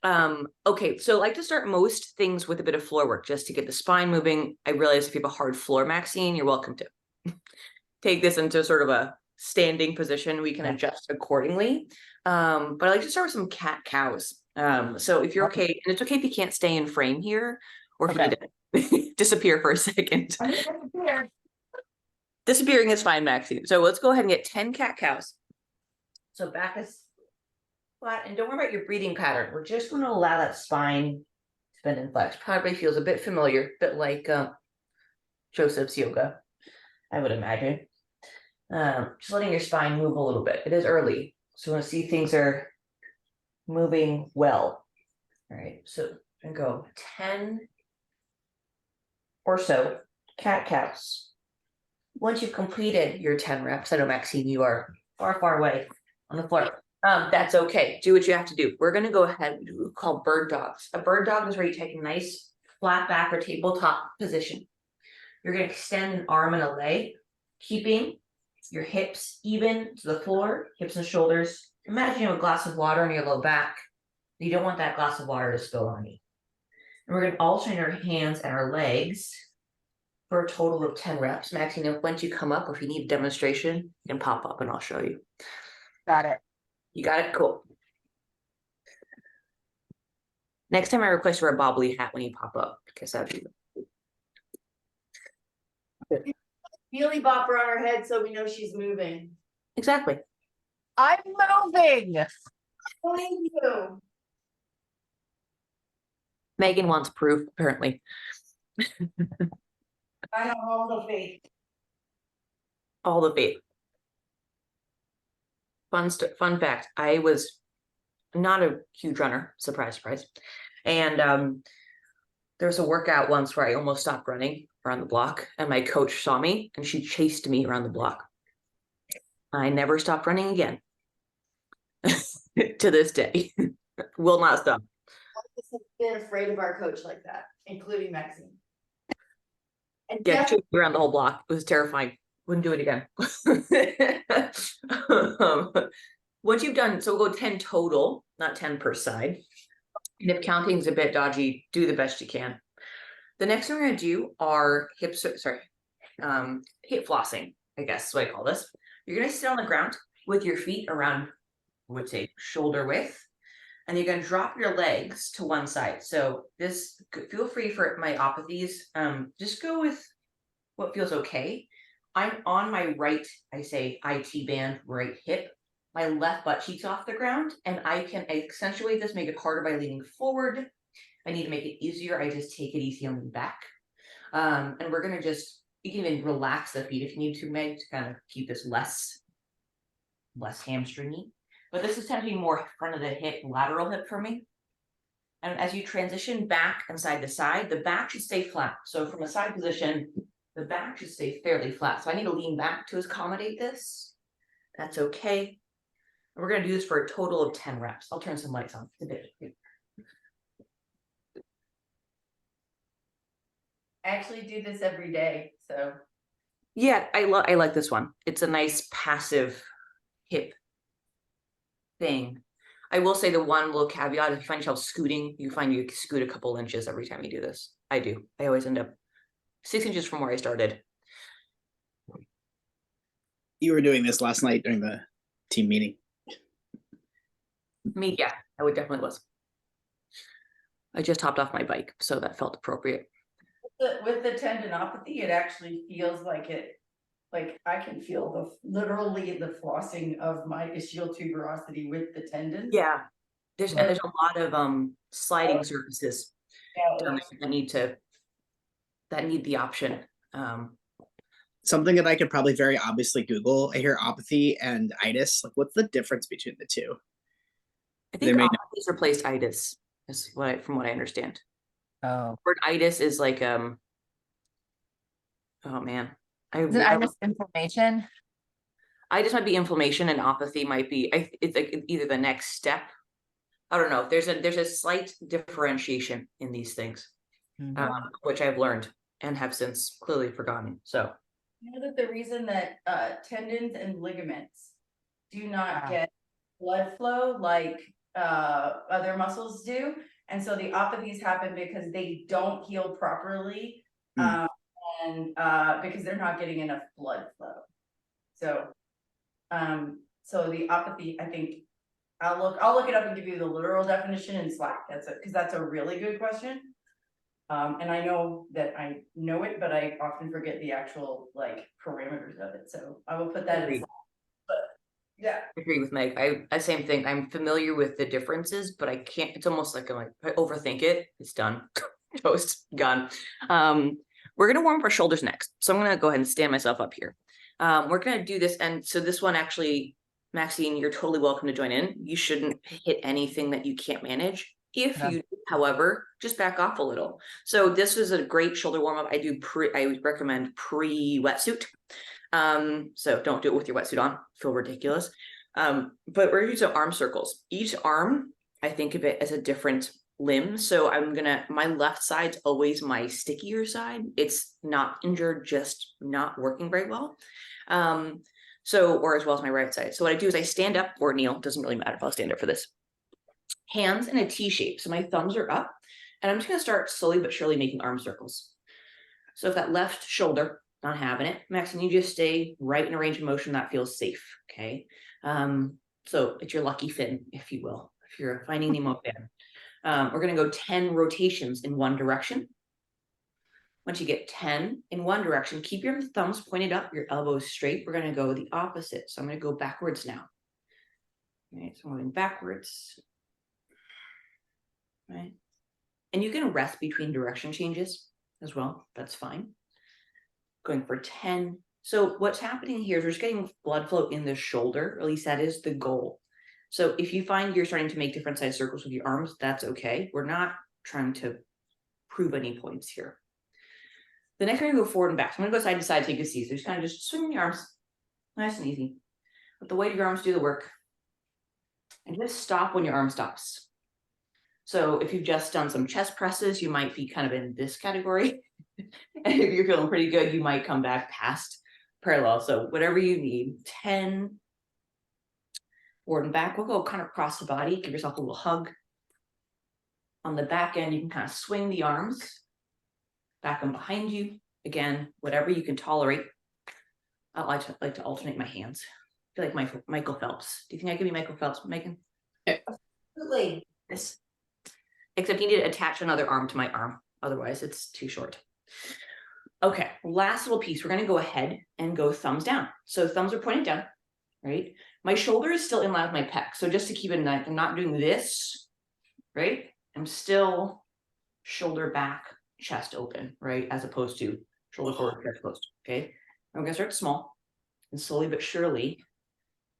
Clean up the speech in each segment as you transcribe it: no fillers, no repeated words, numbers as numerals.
Okay, so I like to start most things with a bit of floor work just to get the spine moving. I realize if you have a hard floor, Maxine, you're welcome to take this into sort of a standing position. We can adjust accordingly. But I like to start with some cat cows. So if you're okay, and it's okay if you can't stay in frame here, or if you need to disappear for a second. Disappearing is fine, Maxine. So let's go ahead and get 10 cat cows. So back is flat, and don't worry about your breathing pattern. We're just going to allow that spine to bend and flex. Probably feels a bit familiar, a bit like Joseph's yoga, I would imagine. Just letting your spine move a little bit. It is early, so we want to see things are moving well. All right, so I'm gonna go 10 or so cat cows. Once you've completed your 10 reps, I know, Maxine, you are far away on the floor. That's okay. Do what you have to do. We're gonna go ahead and do called bird dogs. A bird dog is where you take a nice flat back or tabletop position. You're gonna extend an arm and a leg, keeping your hips even to the floor, hips and shoulders. Imagine you have a glass of water on your low back. You don't want that glass of water to spill on you. And we're going to alternate our hands and our legs for a total of 10 reps. Maxine, once you come up, or if you need a demonstration, you can pop up and I'll show you. Got it. You got it? Cool. Next time I request for a bobbly hat when you pop up, because that'd be good. Feely bopper on her head so we know she's moving. Exactly. I'm moving. Thank you. Megan wants proof, apparently. I have all the faith. All the faith. Fun fact, I was not a huge runner, surprise. And there was a workout once where I almost stopped running around the block, and my coach saw me and she chased me around the block. I never stopped running again. To this day. Will not stop. I've been afraid of our coach like that, including Maxine. And Yeah, chased me around the whole block. It was terrifying. Wouldn't do it again. Once you've done, so we'll go 10 total, not 10 per side. And if counting's a bit dodgy, do the best you can. The next thing we're going to do are hip flossing, I guess is what I call this. You're going to sit on the ground with your feet around, I would say, shoulder width, and you're going to drop your legs to one side. So this, feel free for myopathies, just go with what feels okay. I'm on my right, I say IT band, right hip. My left butt cheeks off the ground, and I can accentuate this, make it harder by leaning forward. I need to make it easier. I just take it easy on the back. And we're going to just, you can even relax the feet if you need to, Meg, to kind of keep this less hamstringy. But this is tending to be more front of the hip, lateral hip for me. And as you transition back and side to side, the back should stay flat. So from a side position, the back should stay fairly flat. So I need to lean back to accommodate this. That's okay. And we're going to do this for a total of 10 reps. I'll turn some lights on. It's a bit. I actually do this every day, so. Yeah, I like this one. It's a nice passive hip thing. I will say the one little caveat, if you find yourself scooting, you find you scoot a couple inches every time you do this. I do. I always end up 6 inches from where I started. You were doing this last night during the team meeting. Me, yeah, I would definitely was. I just hopped off my bike, so that felt appropriate. With the tendinopathy, it actually feels like I can feel literally the flossing of my ischial tuberosity with the tendons. Yeah, there's a lot of sliding surfaces that need the option. Something that I could probably very obviously Google. I hear apathy and itis. Like, what's the difference between the two? I think apathy's replaced itis, is from what I understand. Oh, word itis is like oh man, is it itis inflammation? Itis might be inflammation, and apathy might be. It's like either the next step. I don't know. There's a slight differentiation in these things, which I've learned and have since clearly forgotten. So you know that the reason that tendons and ligaments do not get blood flow like other muscles do. And so the apathies happen because they don't heal properly. Mm. And because they're not getting enough blood flow. So so the apathy, I think I'll look it up and give you the literal definition in Slack. Because that's a really good question. And I know that I know it, but I often forget the actual like parameters of it. So I will put that in Agreed. Slack. But yeah. I agree with Meg. I same thing. I'm familiar with the differences, but I can't. It's almost like I overthink it. It's done. Toast, gone. We're gonna warm up our shoulders next. So I'm gonna go ahead and stand myself up here. We're gonna do this, and so this one actually, Maxine, you're totally welcome to join in. You shouldn't hit anything that you can't manage. If Okay. you, however, just back off a little. So this is a great shoulder warm up. I recommend pre-wetsuit. So don't do it with your wetsuit on, feel ridiculous. But we're gonna use arm circles. Each arm, I think of it as a different limb. So my left side's always my stickier side. It's not injured, just not working very well. Or as well as my right side. So what I do is I stand up or kneel, doesn't really matter if I'll stand up for this. Hands in a T shape. So my thumbs are up, and I'm just gonna start slowly but surely making arm circles. So if that left shoulder, not having it, Maxine, you just stay right in a range of motion that feels safe, okay? So it's your lucky fin, if you will, if you're a Finding Nemo fan. We're gonna go 10 rotations in one direction. Once you get 10 in one direction, keep your thumbs pointed up, your elbows straight. We're gonna go the opposite. So I'm gonna go backwards now. All right, so I'm going backwards. Right. And you can rest between direction changes as well. That's fine. Going for 10. So what's happening here is we're just getting blood flow in the shoulder, or at least that is the goal. So if you find you're starting to make different size circles with your arms, that's okay. We're not trying to prove any points here. The next, we're gonna go forward and back. So I'm gonna go side to side so you can see. So just kind of just swing your arms, nice and easy. Let the weight of your arms do the work. And just stop when your arm stops. So if you've just done some chest presses, you might be kind of in this category. And if you're feeling pretty good, you might come back past parallel. So whatever you need, 10 forward and back. We'll go kind of across the body. Give yourself a little hug. On the back end, you can kind of swing the arms back and behind you. Again, whatever you can tolerate. I like to alternate my hands. I feel like Michael Phelps. Do you think I could be Michael Phelps, Megan? Absolutely. Yes. Except you need to attach another arm to my arm. Otherwise, it's too short. Okay, last little piece. We're going to go ahead and go thumbs down. So thumbs are pointed down, right? My shoulder is still in line with my pec. So just to keep in mind, I'm not doing this, right? I'm still shoulder back, chest open, right? As opposed to shoulder forward, chest closed, okay? I'm going to start small and slowly but surely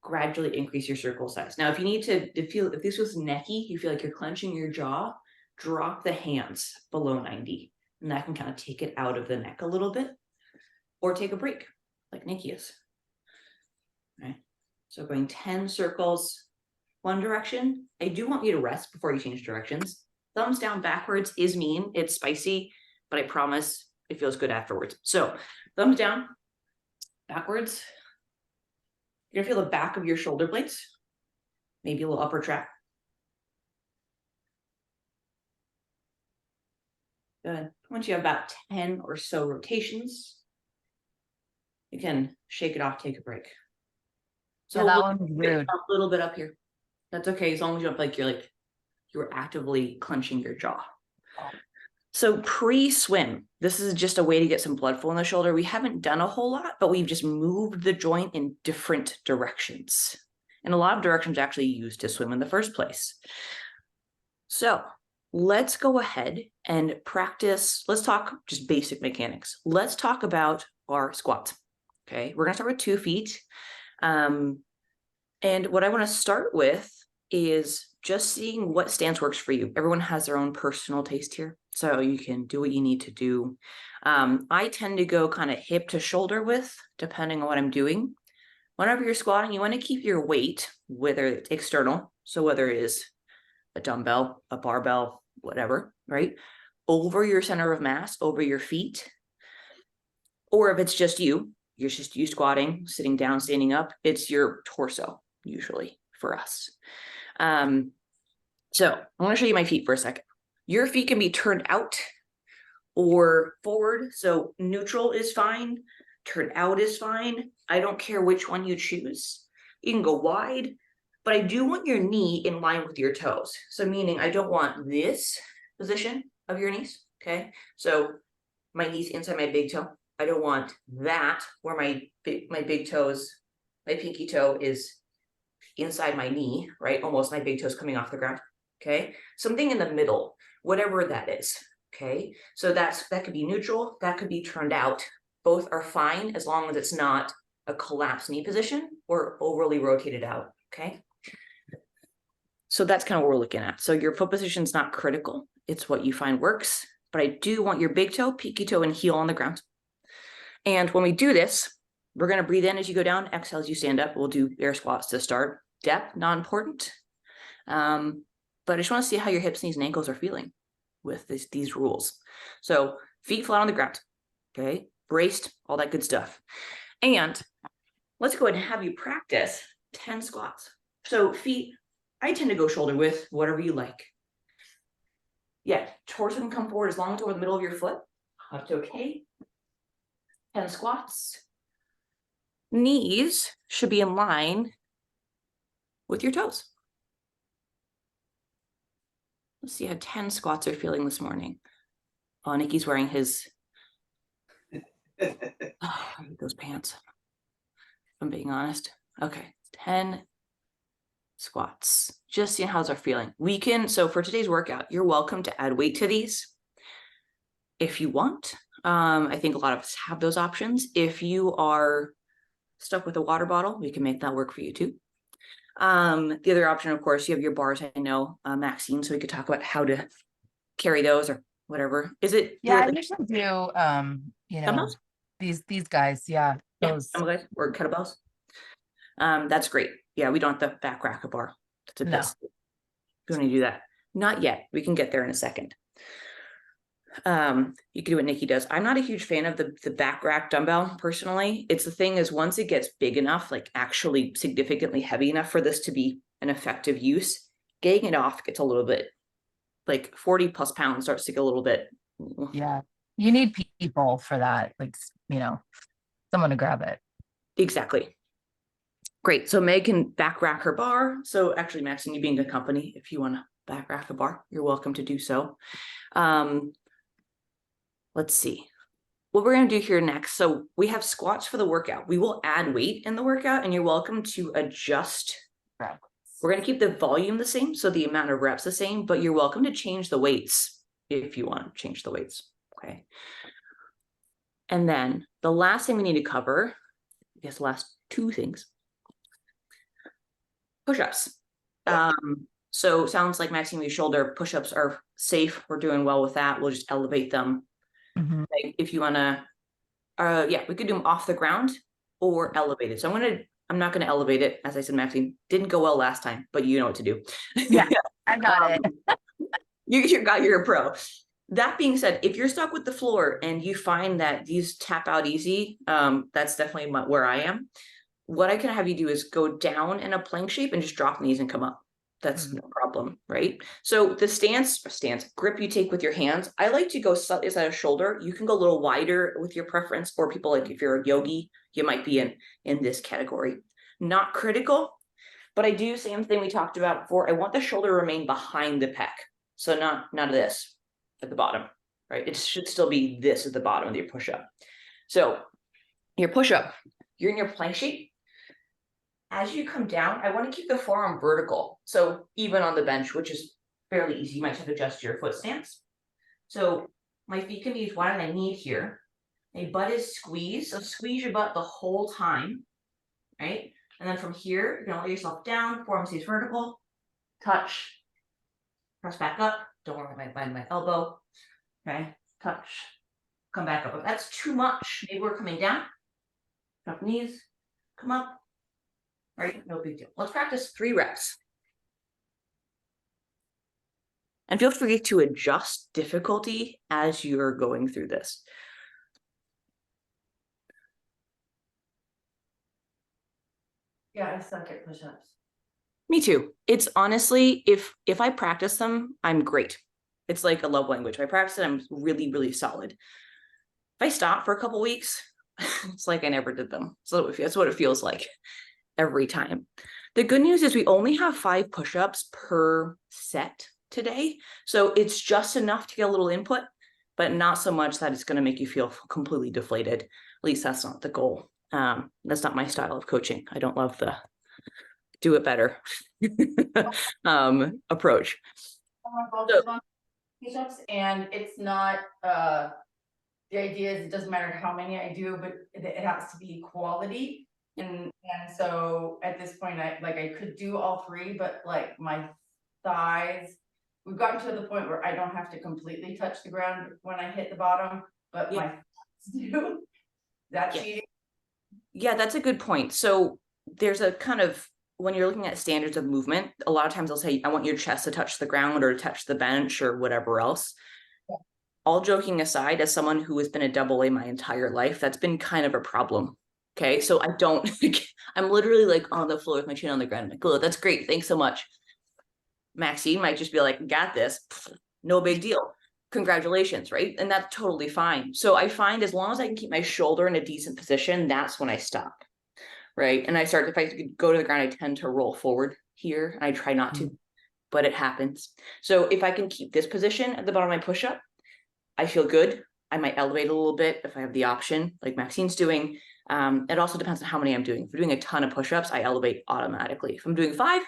gradually increase your circle size. Now, if you need to feel, if this was necky, you feel like you're clenching your jaw, drop the hands below 90. And that can kind of take it out of the neck a little bit, or take a break like Nikki is. Right. So going 10 circles, one direction. I do want you to rest before you change directions. Thumbs down backwards is mean, it's spicy, but I promise it feels good afterwards. So thumbs down, backwards. You're gonna feel the back of your shoulder blades, maybe a little upper trap. Good. Once you have about 10 or so rotations, you can shake it off, take a break. So Yeah, that one's rude. a little bit up here. That's okay, as long as you don't feel like you're actively clenching your jaw. So pre-swim, this is just a way to get some blood flow in the shoulder. We haven't done a whole lot, but we've just moved the joint in different directions. And a lot of directions actually used to swim in the first place. So let's go ahead and practice. Let's talk just basic mechanics. Let's talk about our squats. Okay, we're gonna start with 2 feet. And what I wanna start with is just seeing what stance works for you. Everyone has their own personal taste here, so you can do what you need to do. I tend to go kind of hip to shoulder width, depending on what I'm doing. Whenever you're squatting, you want to keep your weight, whether it's external, so whether it is a dumbbell, a barbell, whatever, right? Over your center of mass, over your feet. Or if it's just you squatting, sitting down, standing up, it's your torso, usually for us. So I want to show you my feet for a second. Your feet can be turned out or forward. So neutral is fine. Turned out is fine. I don't care which one you choose. You can go wide, but I do want your knee in line with your toes. So meaning I don't want this position of your knees. Okay. So my knees inside my big toe. I don't want that where my big toes, my pinky toe is inside my knee, right? Almost my big toes coming off the ground. Okay. Something in the middle, whatever that is. Okay. So that could be neutral. That could be turned out. Both are fine as long as it's not a collapsed knee position or overly rotated out. Okay. So that's kind of what we're looking at. So your foot position is not critical. It's what you find works, but I do want your big toe, pinky toe, and heel on the ground. And when we do this, we're going to breathe in as you go down, exhale as you stand up. We'll do air squats to start. Depth, not important. But I just want to see how your hips, knees, and ankles are feeling with these rules. So feet flat on the ground. Okay. Braced, all that good stuff. And let's go ahead and have you practice 10 squats. So feet, I tend to go shoulder width, whatever you like. Yeah, torso can come forward as long as over the middle of your foot. That's okay. 10 squats. Knees should be in line with your toes. Let's see how 10 squats are feeling this morning. Oh, Nikki's wearing his those pants. If I'm being honest. Okay, 10 squats. Just seeing how's our feeling. We can, so for today's workout, you're welcome to add weight to these if you want. I think a lot of us have those options. If you are stuck with a water bottle, we can make that work for you too. The other option, of course, you have your bars. I know, Maxine, so we could talk about how to carry those or whatever. Is it? Yeah, I usually do, you know, Dumbbells? these guys, yeah, Yeah, those, dumbbells or kettlebells. That's great. Yeah, we don't have to back rack a bar. That's a No. bit. We want to do that. Not yet. We can get there in a second. You can do what Nikki does. I'm not a huge fan of the back rack dumbbell personally. It's the thing is once it gets big enough, like actually significantly heavy enough for this to be an effective use, getting it off gets a little bit like 40 plus pounds starts to get a little bit. yeah, you need people for that, like, you know, someone to grab it. Exactly. Great. So Meg can back rack her bar. So actually, Maxine, you being good company, if you want to back rack a bar, you're welcome to do so. Let's see what we're going to do here next. So we have squats for the workout. We will add weight in the workout and you're welcome to adjust. We're going to keep the volume the same. So the amount of reps the same, but you're welcome to change the weights if you want to change the weights. Okay. And then the last thing we need to cover, I guess the last two things, push-ups. So sounds like Maxine, your shoulder push-ups are safe. We're doing well with that. We'll just elevate them. Mhm. Like if you want to, yeah, we could do them off the ground or elevated. So I'm not going to elevate it. As I said, Maxine, didn't go well last time, but you know what to do. Yeah, I got it. You're a pro. That being said, if you're stuck with the floor and you find that these tap out easy, that's definitely where I am. What I can have you do is go down in a plank shape and just drop knees and come up. That's no problem, right? So the stance grip you take with your hands, I like to go slightly side of shoulder. You can go a little wider with your preference, or people like if you're a yogi, you might be in this category. Not critical, but I do same thing we talked about before. I want the shoulder to remain behind the pec. So not this at the bottom, right? It should still be this at the bottom of your push-up. So your push-up, you're in your plank shape. As you come down, I want to keep the forearm vertical. So even on the bench, which is fairly easy, you might have to adjust your foot stance. So my feet can be as wide as I need here. My butt is squeezed. So squeeze your butt the whole time, right? And then from here, you're gonna let yourself down, forearm stays vertical, touch, press back up. Don't worry about my elbow. Okay, touch, come back up. If that's too much, maybe we're coming down. Drop knees, come up. Right, no big deal. Let's practice 3 reps. And feel free to adjust difficulty as you're going through this. Yeah, I suck at push-ups. Me too. It's honestly, if I practice them, I'm great. It's like a love language. If I practice it, I'm really, really solid. If I stop for a couple weeks, it's like I never did them. So that's what it feels like every time. The good news is we only have 5 push-ups per set today. So it's just enough to get a little input, but not so much that it's going to make you feel completely deflated. At least that's not the goal. That's not my style of coaching. I don't love the do it better approach. Push-ups, and it's not, the idea is it doesn't matter how many I do, but it has to be quality. And so at this point, I could do all 3, but like my thighs, we've gotten to the point where I don't have to completely touch the ground when I hit the bottom, but my thighs do. That's cheating. Yeah, that's a good point. So there's a kind of, when you're looking at standards of movement, a lot of times they'll say, I want your chest to touch the ground or to touch the bench or whatever else. Yeah. All joking aside, as someone who has been a double A my entire life, that's been kind of a problem. Okay. So I don't, I'm literally like on the floor with my chin on the ground. I'm like, oh, that's great. Thanks so much. Maxine might just be like, got this. No big deal. Congratulations, right? And that's totally fine. So I find as long as I can keep my shoulder in a decent position, that's when I stop, right? And I start, if I go to the ground, I tend to roll forward here. And I try not to, but it happens. So if I can keep this position at the bottom of my push-up, I feel good. I might elevate a little bit if I have the option, like Maxine's doing. It also depends on how many I'm doing. If we're doing a ton of push-ups, I elevate automatically. If I'm doing 5,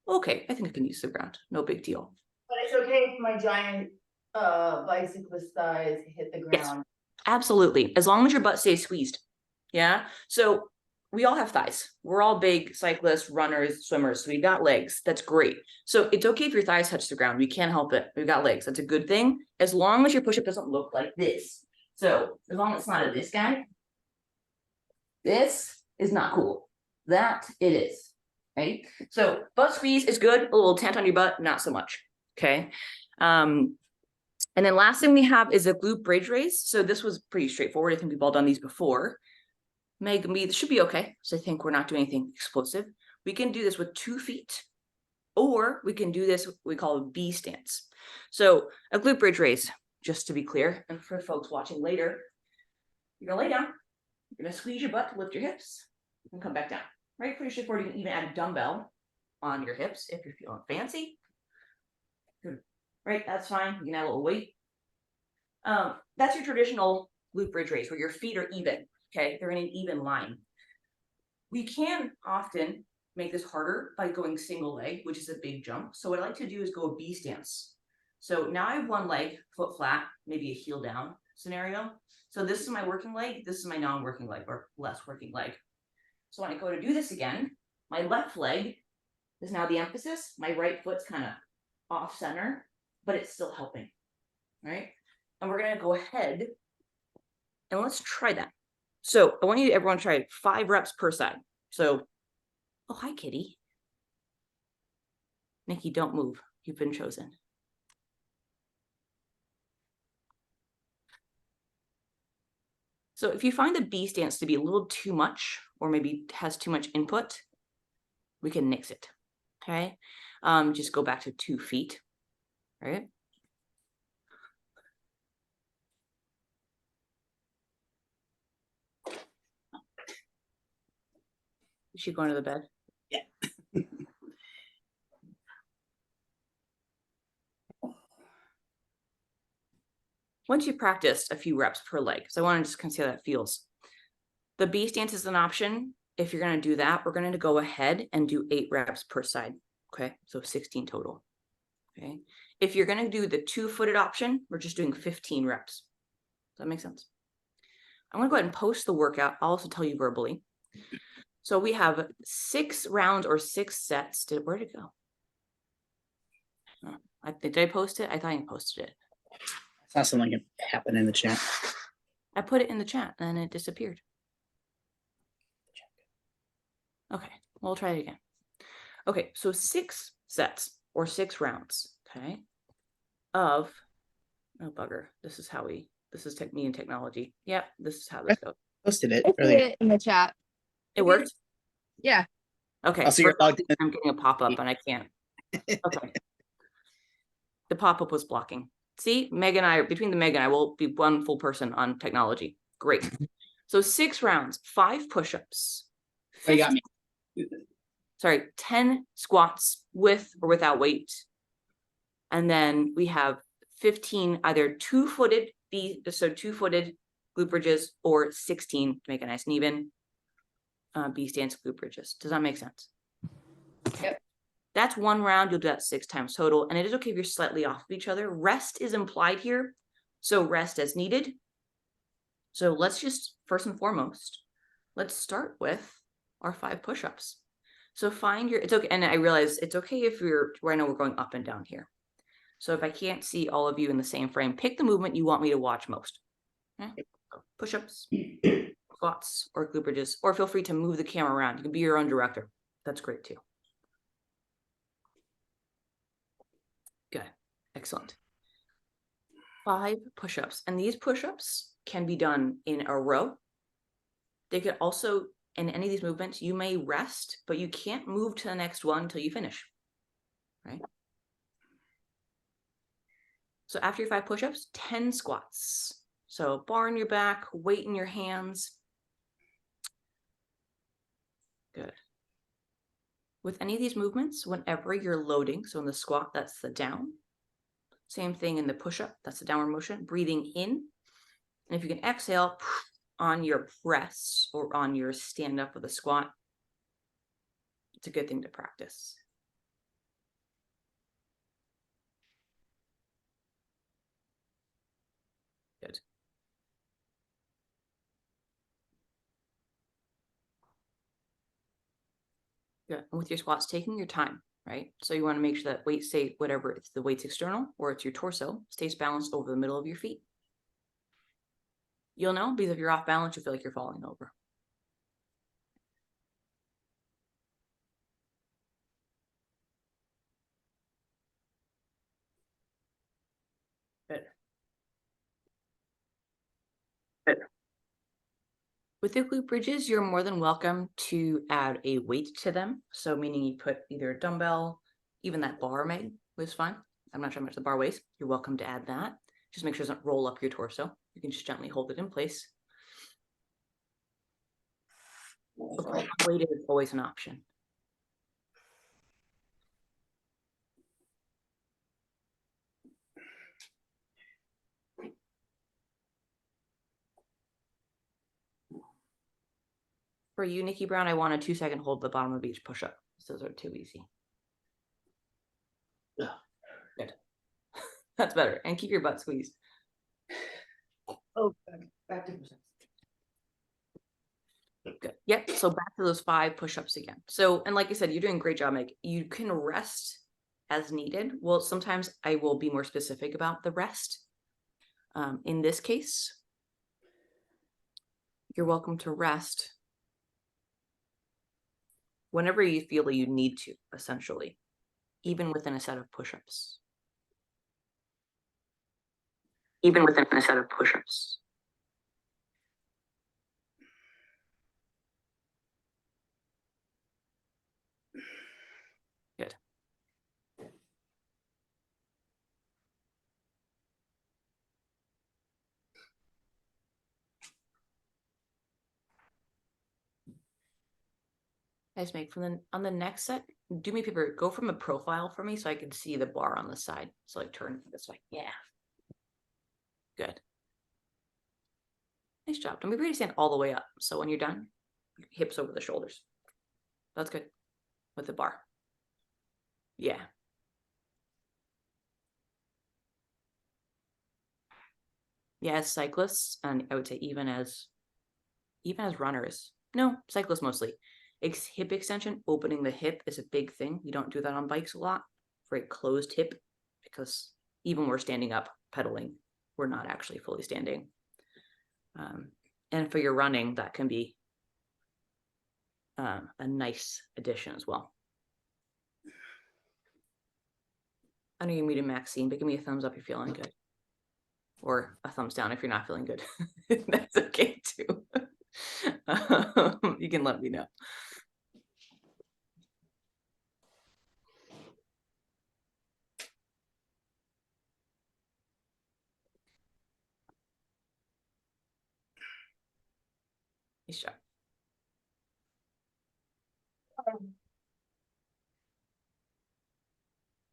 okay, I think I can use the ground. No big deal. But it's okay if my giant bicyclist thighs hit the ground. Yes, absolutely. As long as your butt stays squeezed. Yeah. So we all have thighs. We're all big cyclists, runners, swimmers. So we've got legs. That's great. So it's okay if your thighs touch the ground. We can't help it. We've got legs. That's a good thing. As long as your push-up doesn't look like this. So as long as it's not a this guy, this is not cool. That it is. Right. So butt squeeze is good. A little tent on your butt, not so much. Okay. And then last thing we have is a glute bridge raise. So this was pretty straightforward. I think we've all done these before. This should be okay. So I think we're not doing anything explosive. We can do this with 2 feet, or we can do this, we call a B stance. So a glute bridge raise, just to be clear, and for folks watching later, you're gonna lay down, you're gonna squeeze your butt to lift your hips, and come back down. Right? Pretty straightforward. You can even add a dumbbell on your hips if you're feeling fancy. Right, that's fine. You can add a little weight. That's your traditional glute bridge raise where your feet are even. Okay, they're in an even line. We can often make this harder by going single leg, which is a big jump. So what I like to do is go a B stance. So now I have one leg, foot flat, maybe a heel down scenario. So this is my working leg. This is my non-working leg or less working leg. So when I go to do this again, my left leg is now the emphasis. My right foot's kind of off center, but it's still helping, right? And we're going to go ahead and let's try that. So I want everyone to try 5 reps per side. So, oh, hi, kitty. Nikki, don't move. You've been chosen. So if you find the B stance to be a little too much, or maybe has too much input, we can nix it, okay? Just go back to 2 feet, right? Is she going to the bed? Yeah. Once you practiced a few reps per leg, so I want to just kind of see how that feels. The B stance is an option. If you're going to do that, we're going to go ahead and do 8 reps per side. Okay, so 16 total. Okay, if you're going to do the 2-footed option, we're just doing 15 reps. Does that make sense? I'm going to go ahead and post the workout. I'll also tell you verbally. So we have 6 rounds or 6 sets. Where'd it go? Did I post it? I thought I posted it. I saw something happen in the chat. I put it in the chat and it disappeared. Okay, we'll try it again. Okay, so 6 sets or 6 rounds, okay, of, oh bugger, this is me and technology. Yep, this is how this goes. Posted it I put earlier. it in the chat. It worked? Yeah. Okay, Oh, so you're logged in. I'm getting a pop-up and I can't. Okay. The pop-up was blocking. See, Meg and I, between the Meg and I, will be one full person on technology. Great. So 6 rounds, 5 push-ups. Oh, you got me. 10 squats with or without weight. And then we have 15 either two-footed two-footed glute bridges or 16 to make it nice and even B stance glute bridges. Does that make sense? Yep. That's 1 round. You'll do that 6 times total. And it is okay if you're slightly off of each other. Rest is implied here. So rest as needed. So let's just, first and foremost, let's start with our 5 push-ups. So find your, it's okay. And I realize it's okay if I know we're going up and down here. So if I can't see all of you in the same frame, pick the movement you want me to watch most. Okay? Push-ups, squats, or glute bridges, or feel free to move the camera around. You can be your own director. That's great too. Good. Excellent. 5 push-ups. And these push-ups can be done in a row. They could also, in any of these movements, you may rest, but you can't move to the next one until you finish. Right? So after your 5 push-ups, 10 squats. So bar in your back, weight in your hands. Good. With any of these movements, whenever you're loading, so in the squat, that's the down. Same thing in the push-up, that's the downward motion, breathing in. And if you can exhale on your press or on your stand up with a squat, it's a good thing to practice. Good. Good. And with your squats, taking your time, right? So you want to make sure that weight stay, whatever, it's the weight's external or it's your torso, stays balanced over the middle of your feet. You'll know because if you're off balance, you feel like you're falling over. Good. Good. With the glute bridges, you're more than welcome to add a weight to them. So meaning you put either a dumbbell, even that bar Meg was fine. I'm not sure how much the bar weighs. You're welcome to add that. Just make sure it doesn't roll up your torso. You can just gently hold it in place. Weight is always an option. For you, Nikki Brown, I want a 2-second hold at the bottom of each push-up. Those are too easy. Good. That's better. And keep your butt squeezed. Oh, back to push-ups. Good. Yep. So back to those 5 push-ups again. So, and like I said, you're doing a great job, Meg. You can rest as needed. Well, sometimes I will be more specific about the rest. In this case, you're welcome to rest whenever you feel you need to, essentially, even within a set of push-ups. Even within a set of push-ups. Good. Guys, make on the next set, do me a favor, go from a profile for me so I can see the bar on the side. So like turn this way. Yeah. Good. Nice job. Don't be afraid to stand all the way up. So when you're done, hips over the shoulders. That's good. With the bar. Yeah. Yeah, as cyclists, and I would say even as runners. No, cyclists mostly. Hip extension, opening the hip is a big thing. You don't do that on bikes a lot for a closed hip because even when we're standing up pedaling, we're not actually fully standing. And for your running, that can be a nice addition as well. I know you're muted, Maxine, but give me a thumbs up if you're feeling good. Or a thumbs down if you're not feeling good. That's okay too. You can let me know. Nice job.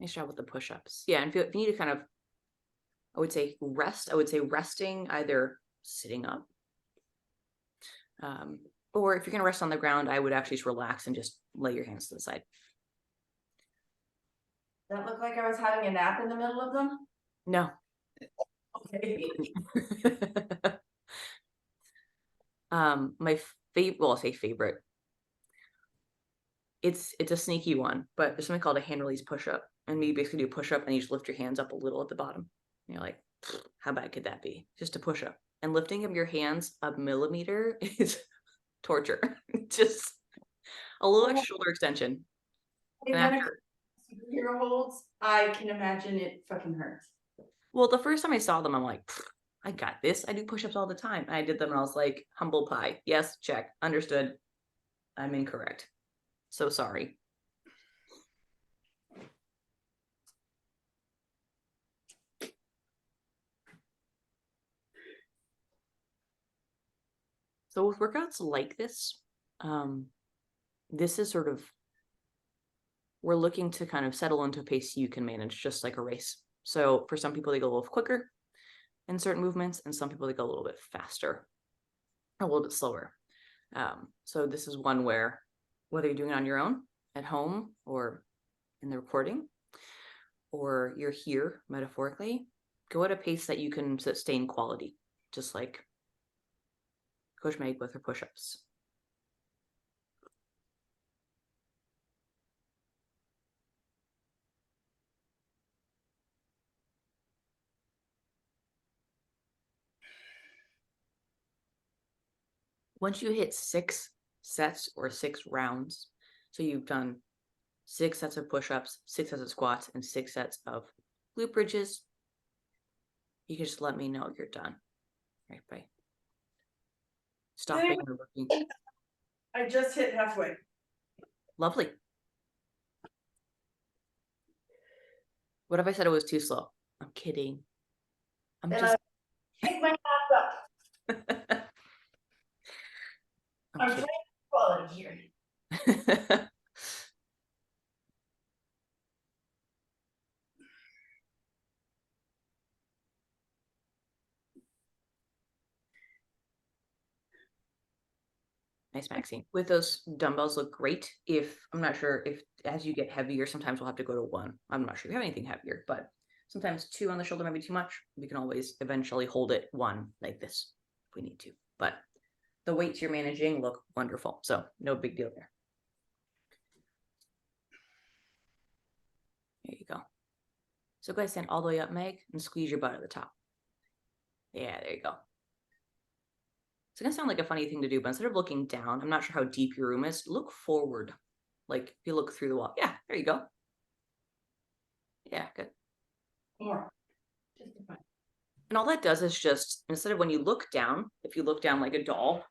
Nice job with the push-ups. Yeah, and if you need to kind of, I would say rest. I would say resting, either sitting up, or if you're gonna rest on the ground, I would actually just relax and just lay your hands to the side. That looked like I was having a nap in the middle of them? No. Okay. My favorite, well, I'll say favorite. It's a sneaky one, but there's something called a hand release push-up. And you basically do a push-up and you just lift your hands up a little at the bottom. And you're like, how bad could that be? Just a push-up. And lifting up your hands a millimeter is torture. Just a little extra shoulder extension. And after, Superhero holds, I can imagine it fucking hurts. well, the first time I saw them, I'm like, I got this. I do push-ups all the time. And I did them and I was like, humble pie. Yes, check. Understood. I'm incorrect. So sorry. So with workouts like this, this is sort of, we're looking to kind of settle into a pace you can manage, just like a race. So for some people, they go a little quicker in certain movements, and some people, they go a little bit faster, a little bit slower. So this is one where, whether you're doing it on your own, at home, or in the recording, or you're here metaphorically, go at a pace that you can sustain quality, just like Coach Meg with her push-ups. Once you hit 6 sets or 6 rounds, so you've done 6 sets of push-ups, 6 sets of squats, and 6 sets of glute bridges, you can just let me know you're done. Right, bye. Stopping or looking. I just hit halfway. Lovely. What if I said it was too slow? I'm kidding. I'm And just. Pick my ass up. I'm trying quality here. kidding. Nice, Maxine. With those dumbbells look great. If I'm not sure if as you get heavier, sometimes we'll have to go to 1. I'm not sure if you have anything heavier, but sometimes 2 on the shoulder might be too much. We can always eventually hold it 1 like this if we need to. But the weights you're managing look wonderful. So no big deal there. There you go. So go ahead, stand all the way up, Meg, and squeeze your butt at the top. Yeah, there you go. It's gonna sound like a funny thing to do, but instead of looking down, I'm not sure how deep your room is, look forward. Like if you look through the wall. Yeah, there you go. Yeah, good. More. And all that does is just, instead of when you look down, if you look down like a doll,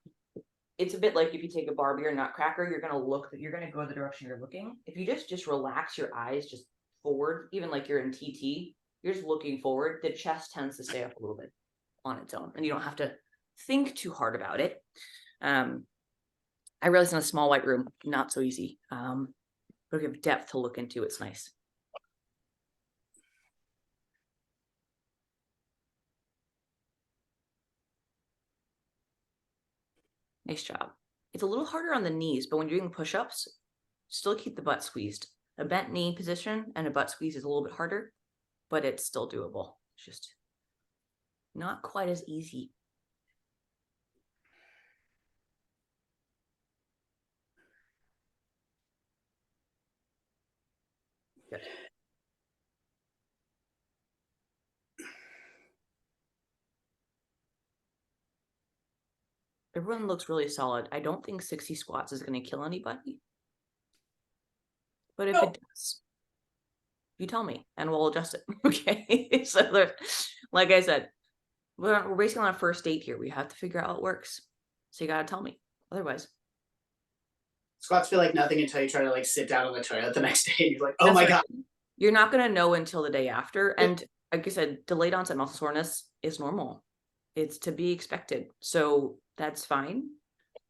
it's a bit like if you take a Barbie or Nutcracker, you're gonna go the direction you're looking. If you just relax your eyes just forward, even like you're in TT, you're just looking forward, the chest tends to stay up a little bit on its own, and you don't have to think too hard about it. I realize in a small white room, not so easy. But if you have depth to look into, it's nice. Nice job. It's a little harder on the knees, but when you're doing push-ups, still keep the butt squeezed. A bent knee position and a butt squeeze is a little bit harder, but it's still doable. It's just not quite as easy. Good. Everyone looks really solid. I don't think 60 squats is going to kill anybody. But if it does, you tell me and we'll adjust it. Okay. So like I said, we're basically on a first date here. We have to figure out how it works. So you got to tell me. Otherwise. Squats feel like nothing until you try to like sit down on the toilet the next day and you're like, oh my God. You're not going to know until the day after. And like I said, delayed onset muscle soreness is normal. It's to be expected. So that's fine.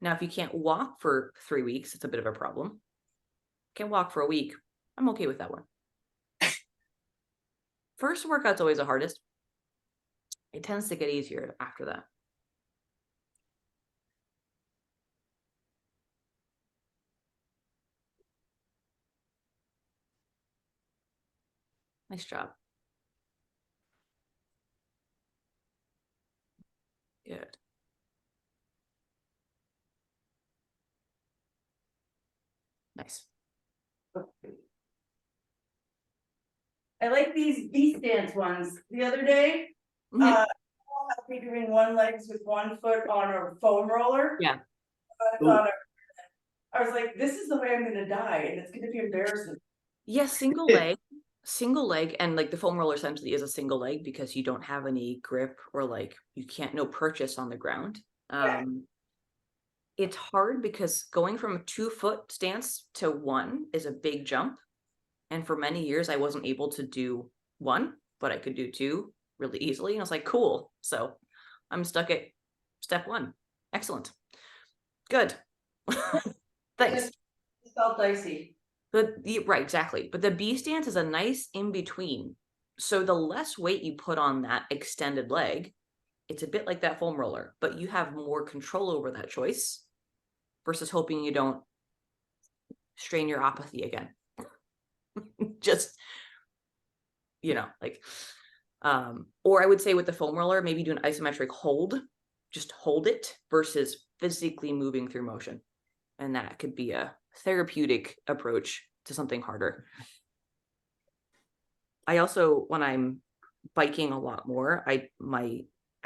Now, if you can't walk for 3 weeks, it's a bit of a problem. Can't walk for a week, I'm okay with that one. First workout's always the hardest. It tends to get easier after that. Nice job. Good. Nice. I like these B stance ones. The other day, Mhm. I'll be doing one legs with one foot on a foam roller. Yeah. I was like, this is the way I'm gonna die, and it's gonna be embarrassing. Yeah, single leg, and like the foam roller essentially is a single leg because you don't have any grip or like you can't no purchase on the ground. It's hard because going from a 2-foot stance to 1 is a big jump. And for many years, I wasn't able to do 1, but I could do 2 really easily. And I was like, cool. So I'm stuck at step 1. Excellent. Good. Thanks. It felt dicey. Right, exactly. But the B stance is a nice in between. So the less weight you put on that extended leg, it's a bit like that foam roller, but you have more control over that choice versus hoping you don't strain your apathy again. Just, like, or I would say with the foam roller, maybe do an isometric hold, just hold it versus physically moving through motion. And that could be a therapeutic approach to something harder. I also, when I'm biking a lot more, I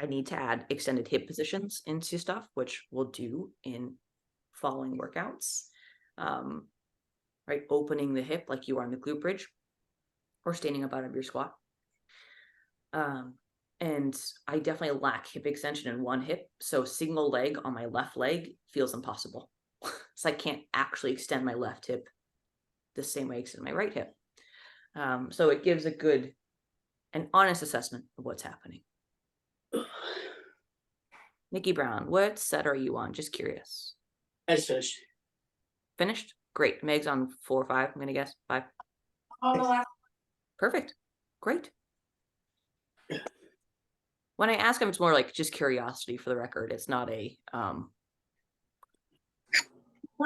need to add extended hip positions into stuff, which we'll do in following workouts. Right, opening the hip like you are on the glute bridge, or standing up out of your squat. And I definitely lack hip extension in one hip, so single leg on my left leg feels impossible. So I can't actually extend my left hip the same way I extend my right hip. So it gives a good and honest assessment of what's happening. Nikki Brown, what set are you on? Just curious. I just finished. Finished? Great. Meg's on 4 or 5, I'm gonna guess 5. On the last. Perfect. Great. When I ask him, it's more like just curiosity for the record. It's not a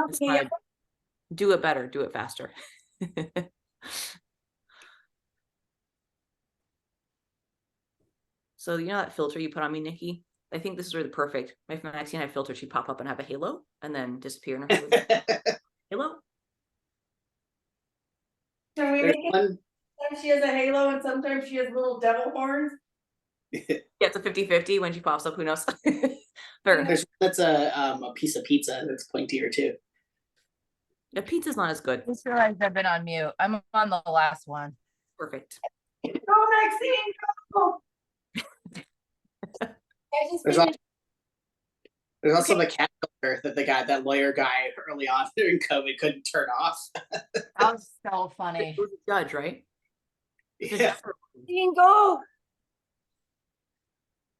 it's not a, do it better, do it faster. So you know that filter you put on me, Nikki? I think this is really perfect. My friend Maxine had filter, she'd pop up and have a halo and then disappear in her halo. Can we There's make it? one. Sometimes she has a halo and sometimes she has little devil horns. Yeah, it's a 50-50 when she pops up, who knows? Fair enough. That's a piece of pizza that's pointier too. The pizza's not as good. I just realized I've been on mute. I'm on the last one. Perfect. Go, Maxine, go! There's also the cat filter that that lawyer guy early on during COVID couldn't turn off. That was so funny. It was a judge, right? Yeah. Maxine, go!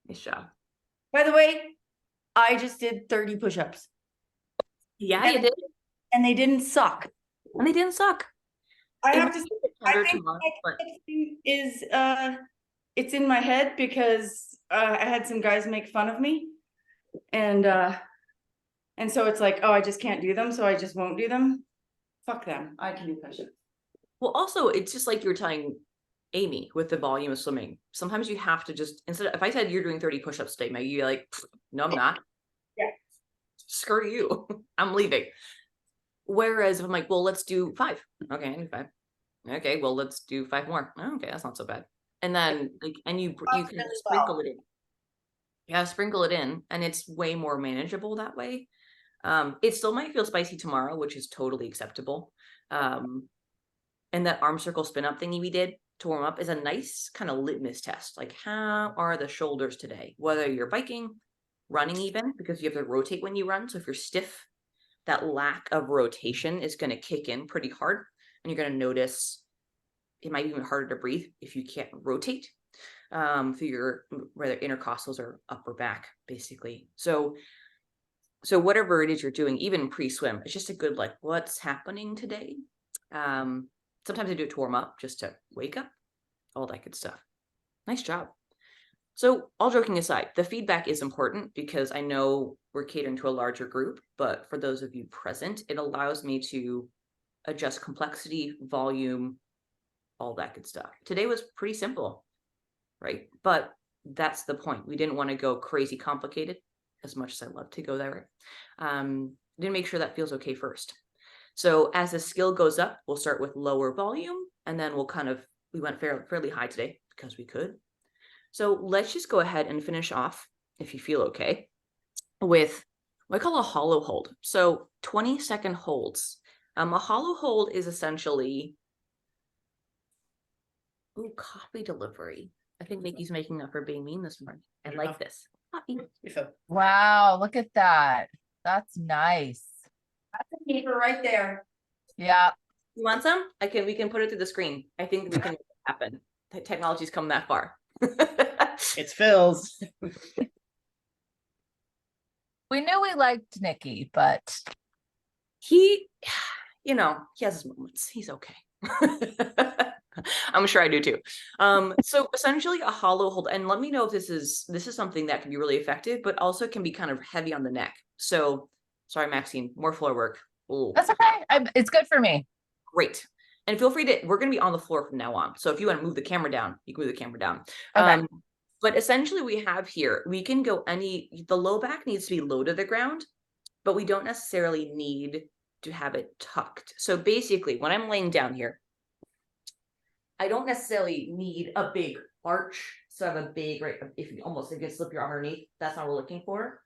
Nice job. By the way, I just did 30 push-ups. Yeah, you did. And they didn't suck. And they didn't suck. I It have might to be say, harder I think tomorrow, but is it's in my head because I had some guys make fun of me. And so it's like, oh, I just can't do them, so I just won't do them. Fuck them. I can do push-ups. well, also it's just like you were telling Amy with the volume of swimming. Sometimes you have to just, instead of, if I said you're doing 30 push-ups today, Meg, you're like, no, I'm not. Yeah. Screw you. I'm leaving. Whereas if I'm like, well, let's do 5. Okay, I do 5. Okay, well, let's do 5 more. Oh, okay, that's not so bad. And then like, and you can sprinkle it in. Yeah, sprinkle it in, and it's way more manageable that way. It still might feel spicy tomorrow, which is totally acceptable. And that arm circle spin up thingy we did to warm up is a nice kind of litmus test. Like, how are the shoulders today? Whether you're biking, running even, because you have to rotate when you run. So if you're stiff, that lack of rotation is going to kick in pretty hard. And you're going to notice it might be even harder to breathe if you can't rotate through your, whether intercostals or upper back, basically. So So whatever it is you're doing, even pre-swim, it's just a good, like, what's happening today? Sometimes I do it to warm up, just to wake up, all that good stuff. Nice job. So all joking aside, the feedback is important because I know we're catering to a larger group, but for those of you present, it allows me to adjust complexity, volume, all that good stuff. Today was pretty simple, right? But that's the point. We didn't want to go crazy complicated, as much as I love to go there. Didn't make sure that feels okay first. So as the skill goes up, we'll start with lower volume, and then we went fairly high today because we could. So let's just go ahead and finish off, if you feel okay, with what I call a hollow hold. So 20-second holds. A hollow hold is essentially, coffee delivery. I think Nikki's making up for being mean this morning. I like this. Coffee. Wow, look at that. That's nice. That's a keeper right there. Yeah. You want some? We can put it through the screen. I think we can make it happen. The technology's come that far. It's Phil's. We knew we liked Nikki, but He has his moments. He's okay. I'm sure I do too. So essentially a hollow hold, and let me know if this is something that can be really effective, but also can be kind of heavy on the neck. So sorry, Maxine, more floor work. Ooh. that's okay. It's good for me. Great. And feel free we're going to be on the floor from now on. So if you want to move the camera down, you can move the camera down. Okay. But essentially we have here, we can go the low back needs to be low to the ground, but we don't necessarily need to have it tucked. So basically when I'm laying down here, I don't necessarily need a big arch. So I have a big, right, if you can slip your arm underneath, that's not what we're looking for.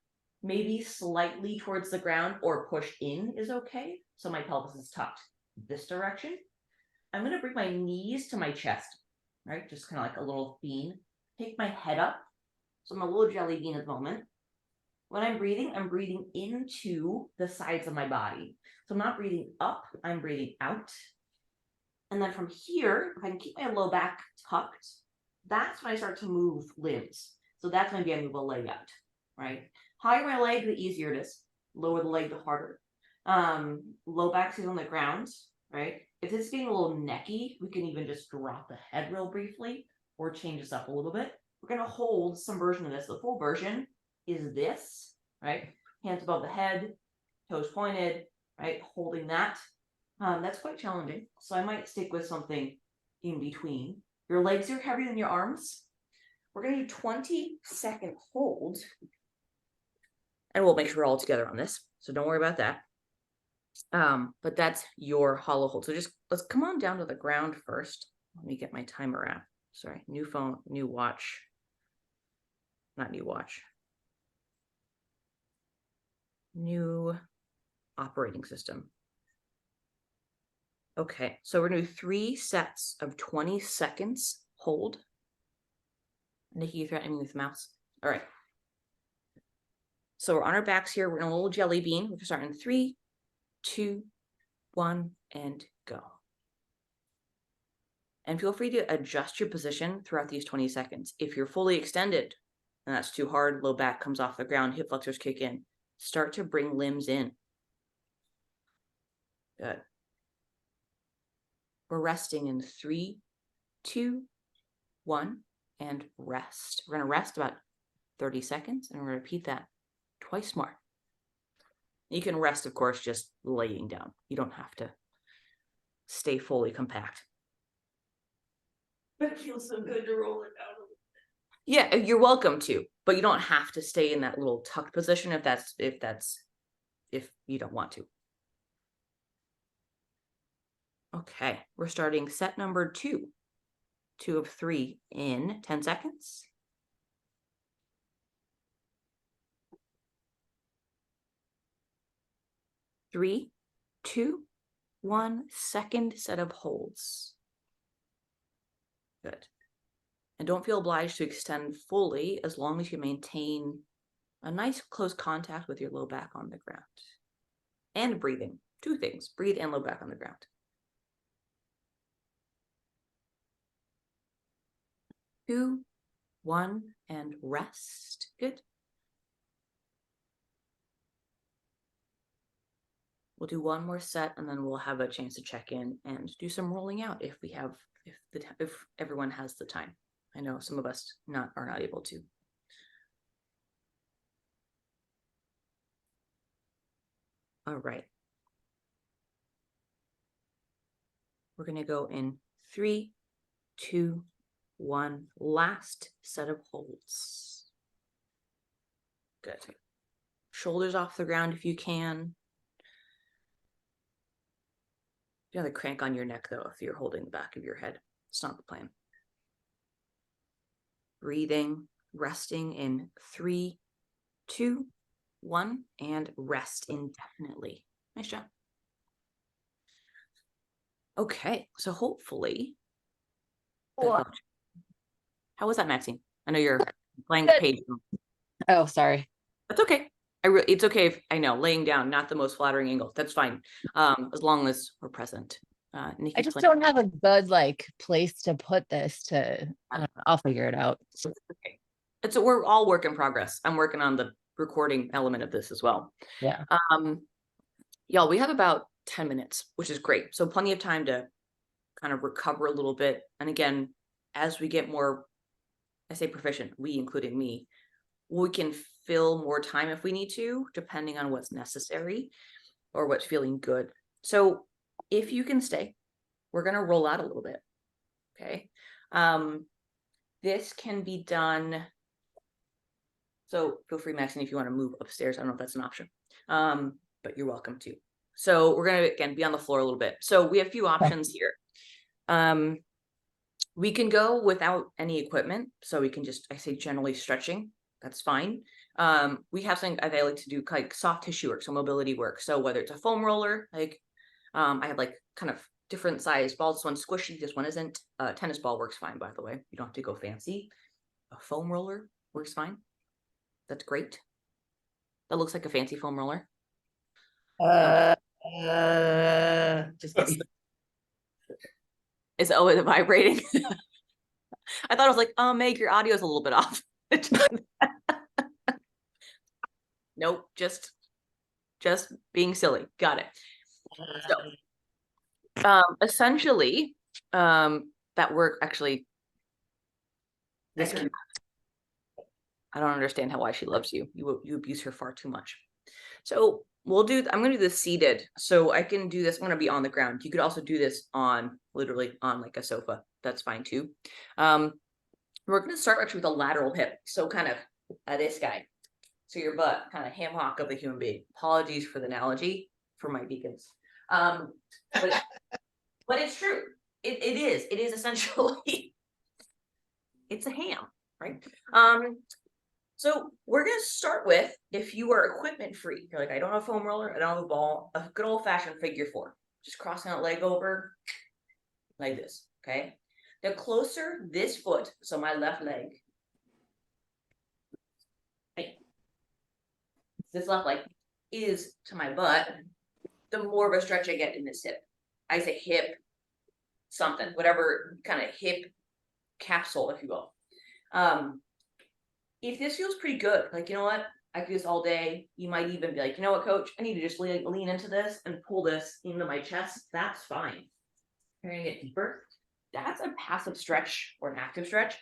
Maybe slightly towards the ground or push in is okay. So my pelvis is tucked this direction. I'm going to bring my knees to my chest, right? Just kind of like a little bean. Take my head up. So I'm a little jelly bean at the moment. When I'm breathing into the sides of my body. So I'm not breathing up, I'm breathing out. And then from here, if I can keep my low back tucked, that's when I start to move limbs. So that's when I move a leg out, right? Higher my leg, the easier it is. Lower the leg, the harder. Low back stays on the ground, right? If it's getting a little necky, we can even just drop the head real briefly or change this up a little bit. We're going to hold some version of this. The full version is this, right? Hands above the head, toes pointed, right? Holding that. That's quite challenging. So I might stick with something in between. Your legs are heavier than your arms. We're going to do 20-second holds. And we'll make sure we're all together on this. So don't worry about that. But that's your hollow hold. So just let's come on down to the ground first. Let me get my timer app. Sorry, new phone, new watch. Not new watch. New operating system. Okay, so we're gonna do 3 sets of 20 seconds hold. Nikki, you threatening me with mouse? All right. So we're on our backs here. We're in a little jelly bean. We're starting 3, 2, 1, and go. And feel free to adjust your position throughout these 20 seconds. If you're fully extended and that's too hard, low back comes off the ground, hip flexors kick in. Start to bring limbs in. Good. We're resting in 3, 2, 1, and rest. We're going to rest about 30 seconds, and we're going to repeat that twice more. You can rest, of course, just laying down. You don't have to stay fully compact. But it feels so good to roll it down. Yeah, you're welcome to, but you don't have to stay in that little tucked position if you don't want to. Okay, we're starting set number 2. 2 of 3 in 10 seconds. 3, 2, 1, second set of holds. Good. And don't feel obliged to extend fully as long as you maintain a nice close contact with your low back on the ground. And breathing. 2 things, breathe and low back on the ground. 2, 1, and rest. Good. We'll do one more set and then we'll have a chance to check in and do some rolling out if we have, if everyone has the time. I know some of us are not able to. All right. We're going to go in 3, 2, 1. Last set of holds. Good. Shoulders off the ground if you can. You have to crank on your neck though if you're holding the back of your head. It's not the plan. Breathing, resting in 3, 2, 1, and rest indefinitely. Nice job. Okay, so hopefully. Cool. How was that, Maxine? I know you're playing the page. Oh, sorry. That's okay. It's okay if I know laying down, not the most flattering angle. That's fine. As long as we're present. Nikki, I just don't have a good like place to put this to, I don't know, I'll figure it out. Okay. We're all work in progress. I'm working on the recording element of this as well. Yeah. Y'all, we have about 10 minutes, which is great. So plenty of time to kind of recover a little bit. And again, as we get more, I say proficient, we including me, we can fill more time if we need to, depending on what's necessary or what's feeling good. So if you can stay, we're going to roll out a little bit. Okay. This can be done. So feel free, Maxine, if you want to move upstairs. I don't know if that's an option, but you're welcome to. So we're going to, again, be on the floor a little bit. So we have a few options here. We can go without any equipment. So we can just, I say generally stretching. That's fine. We have something I like to do, like soft tissue work, so mobility work. So whether it's a foam roller, like I have like kind of different size balls. This one's squishy, this one isn't. Tennis ball works fine, by the way. You don't have to go fancy. A foam roller works fine. That's great. That looks like a fancy foam roller. Just kidding. Is it vibrating? I thought it was like, oh, Meg, your audio is a little bit off. Nope, just being silly. Got it. So, essentially, that work actually. This cute. I don't understand why she loves you. You abuse her far too much. So we'll do. I'm going to do this seated, so I can do this. I'm going to be on the ground. You could also do this on literally on like a sofa. That's fine too. We're going to start actually with a lateral hip. So kind of this guy. So your butt, kind of ham hock of the human being. Apologies for the analogy for my deacons. But it's true. It is essentially, it's a ham, right? So we're going to start with, if you are equipment free, you're like, I don't have a foam roller, I don't have a ball, a good old fashioned figure 4. Just crossing that leg over like this, okay? The closer this foot, so my left leg, this left leg is to my butt, the more of a stretch I get in this hip. I say hip, something, whatever kind of hip capsule, if you will. If this feels pretty good, like, you know what, I do this all day. You might even be like, you know what, coach, I need to just lean into this and pull this into my chest. That's fine. You're gonna get deeper. That's a passive stretch or an active stretch.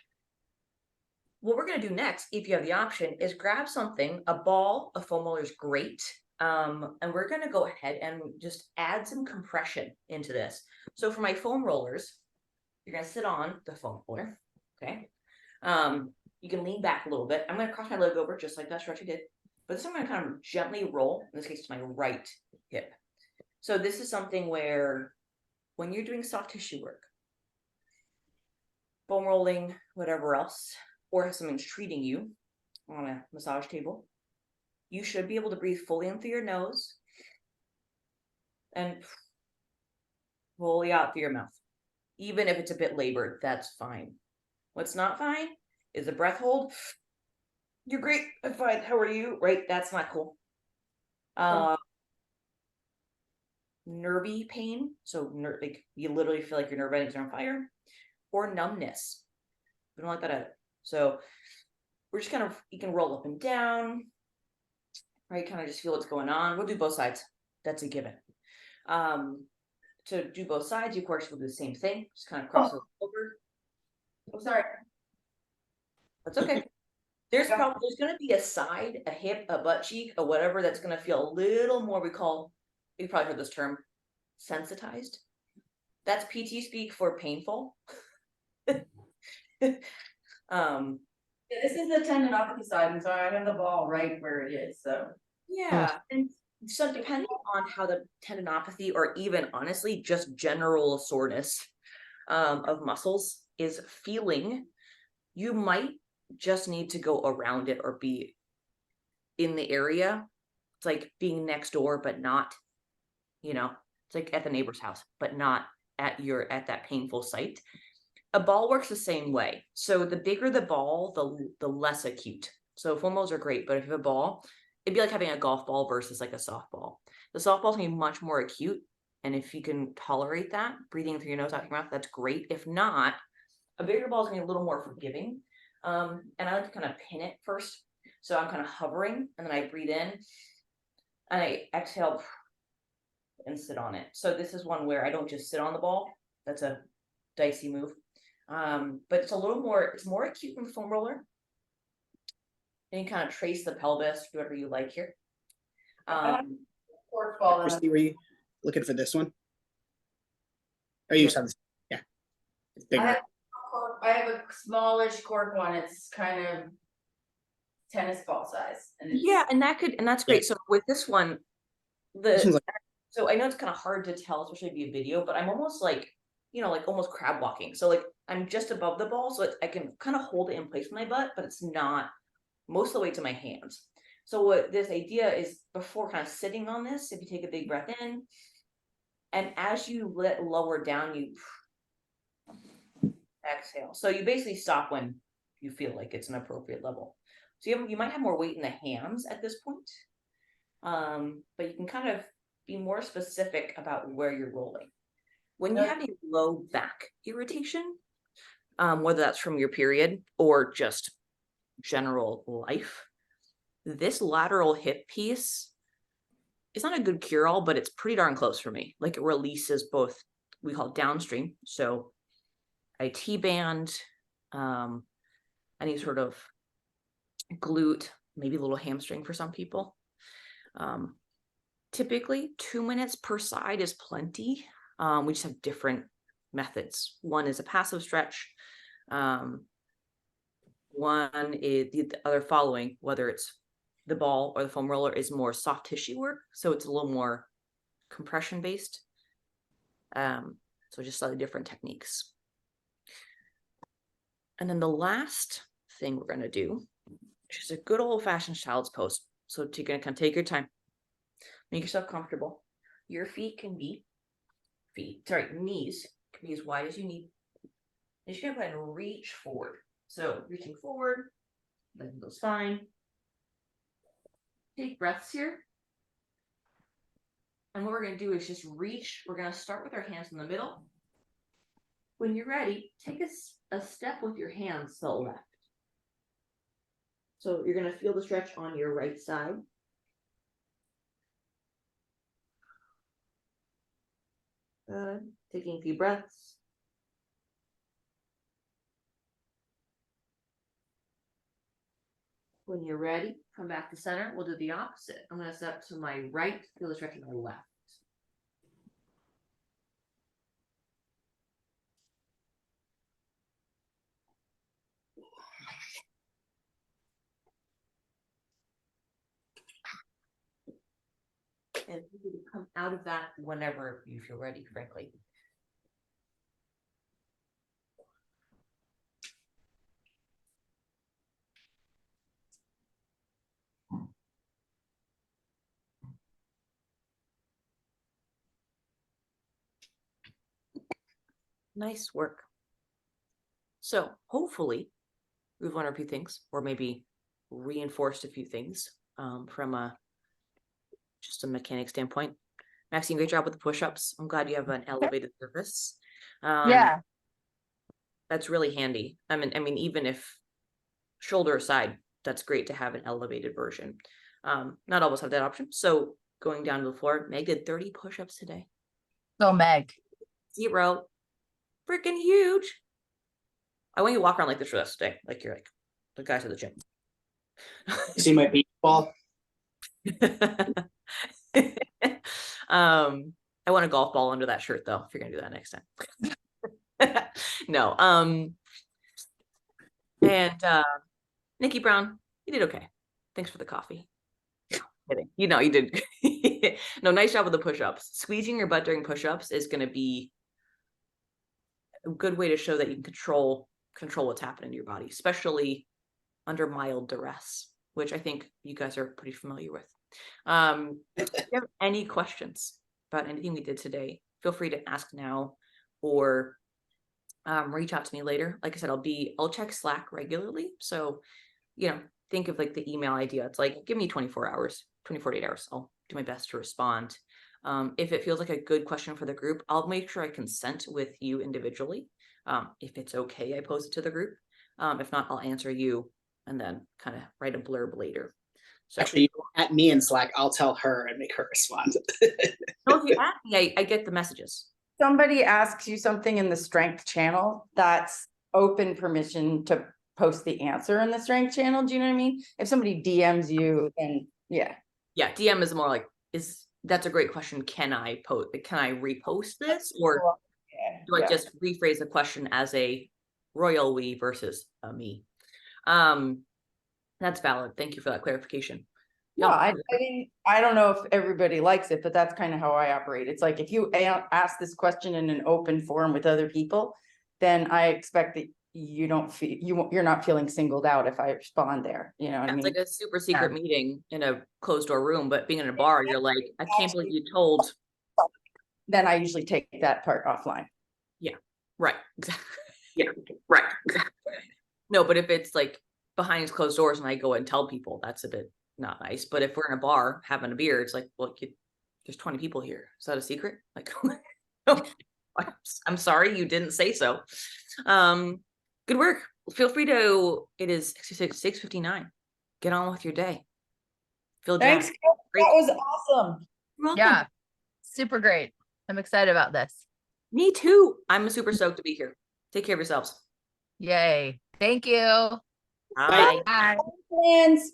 What we're going to do next, if you have the option, is grab something, a ball, a foam roller is great. And we're going to go ahead and just add some compression into this. So for my foam rollers, you're going to sit on the foam roller. Okay. You can lean back a little bit. I'm going to cross my leg over just like that stretch I did. But this I'm going to kind of gently roll, in this case, to my right hip. So this is something where when you're doing soft tissue work, foam rolling, whatever else, or if something's treating you on a massage table, you should be able to breathe fully in through your nose and fully out through your mouth. Even if it's a bit labored, that's fine. What's not fine is a breath hold. You're great. I'm fine. How are you? Right? That's not cool. Nervy pain. So like you literally feel like your nerve endings are on fire, or numbness. We don't like that either. So we're just kind of, you can roll up and down, right? Kind of just feel what's going on. We'll do both sides. That's a given. To do both sides, you of course will do the same thing, just kind of cross over. I'm sorry. That's okay. There's gonna be a side, a hip, a butt cheek, or whatever that's gonna feel a little more, you probably heard this term, sensitized. That's PT speak for painful. This is the tendinopathy side, and so I have the ball right where it is, so. Yeah, and so depending on how the tendinopathy, or even honestly just general soreness of muscles is feeling, you might just need to go around it or be in the area. It's like being next door, but not, it's like at the neighbor's house, but not at that painful site. A ball works the same way. So the bigger the ball, the less acute. So foam rolls are great, but if you have a ball, it'd be like having a golf ball versus like a softball. The softball's gonna be much more acute. And if you can tolerate that, breathing through your nose, out your mouth, that's great. If not, a bigger ball is gonna be a little more forgiving. And I like to kind of pin it first. So I'm kind of hovering, and then I breathe in and I exhale and sit on it. So this is one where I don't just sit on the ball. That's a dicey move. But it's more acute than the foam roller. And you kind of trace the pelvis, do whatever you like here. Cork ball. Kirstie, were you looking for this one? Oh, you Yeah. saw this. Yeah. It's bigger. I have a smallish cork one. It's kind of tennis ball size. And that's great. So with this one, This one's like, so I know it's kind of hard to tell, especially via video, but I'm almost like, like almost crab walking. So like I'm just above the ball, so I can kind of hold it in place with my butt, but it's not most of the way to my hands. So what this idea is, before kind of sitting on this, if you take a big breath in, and as you let lower down, you exhale. So you basically stop when you feel like it's an appropriate level. So you might have more weight in the hands at this point, but you can kind of be more specific about where you're rolling. When you have a low back irritation, whether that's from your period or just general life, this lateral hip piece is not a good cure-all, but it's pretty darn close for me. Like, it releases both, we call it downstream. So a T-band, any sort of glute, maybe a little hamstring for some people. Typically 2 minutes per side is plenty. We just have different methods. One is a passive stretch. One is the other following, whether it's the ball or the foam roller, is more soft tissue work. So it's a little more compression based. So just slightly different techniques. And then the last thing we're going to do, which is a good old fashioned child's pose. So you're going to kind of take your time, make yourself comfortable. Your knees can be as wide as you need. And you're going to go ahead and reach forward. So reaching forward, that goes fine. Take breaths here. And what we're going to do is just reach. We're going to start with our hands in the middle. When you're ready, take a step with your hands to the left. So you're going to feel the stretch on your right side. Good. Taking a few breaths. When you're ready, come back to center. We'll do the opposite. I'm going to step to my right, feel the stretch on my left. And you can come out of that whenever you feel ready, frankly. Nice work. So hopefully we've learned a few things, or maybe reinforced a few things from just a mechanic standpoint. Maxine, great job with the push-ups. I'm glad you have an elevated surface. Yeah. That's really handy. I mean, even if shoulder aside, that's great to have an elevated version. Not all of us have that option. So going down to the floor, Meg did 30 push-ups today. So Meg, 0. Freaking huge. I want you to walk around like this for the rest of the day. Like you're like the guys at the gym. See my beach ball? I want a golf ball under that shirt though, if you're gonna do that next time. No. And Nikki Brown, you did okay. Thanks for the coffee. Kidding. You know, you did. No, nice job with the push-ups. Squeezing your butt during push-ups is gonna be a good way to show that you can control what's happening in your body, especially under mild duress, which I think you guys are pretty familiar with. If you have any questions about anything we did today, feel free to ask now or reach out to me later. Like I said, I'll check Slack regularly. So, think of like the email idea. It's like, give me 24 hours, 48 hours. I'll do my best to respond. If it feels like a good question for the group, I'll make sure I consent with you individually. If it's okay, I post it to the group. If not, I'll answer you and then kind of write a blurb later. So Actually, you at me in Slack, I'll tell her and make her respond. no, if you ask me, I get the messages. Somebody asks you something in the strength channel, that's open permission to post the answer in the strength channel. Do you know what I mean? If somebody DMs you, then yeah. Yeah, DM is more like, that's a great question. Can I repost this? Or do I just rephrase the question as a royal we versus a me? That's valid. Thank you for that clarification. No, I don't know if everybody likes it, but that's kind of how I operate. It's like if you ask this question in an open forum with other people, then I expect that you don't feel you're not feeling singled out if I respond there. You know what I It's mean? like a super secret meeting in a closed door room, but being in a bar, you're like, I can't believe you told. Then I usually take that part offline. Yeah, right. Exactly. Yeah, right. Exactly. No, but if it's like behind closed doors and I go and tell people, that's a bit not nice. But if we're in a bar having a beer, it's like, well, there's 20 people here. Is that a secret? Like, I'm sorry, you didn't say so. Good work. Feel free to, it is 6:59. Get on with your day. Feel Thanks. jacked. That was awesome. You're welcome. yeah, super great. I'm excited about this. Me too. I'm super stoked to be here. Take care of yourselves. Yay. Thank you. Bye. Bye. Friends.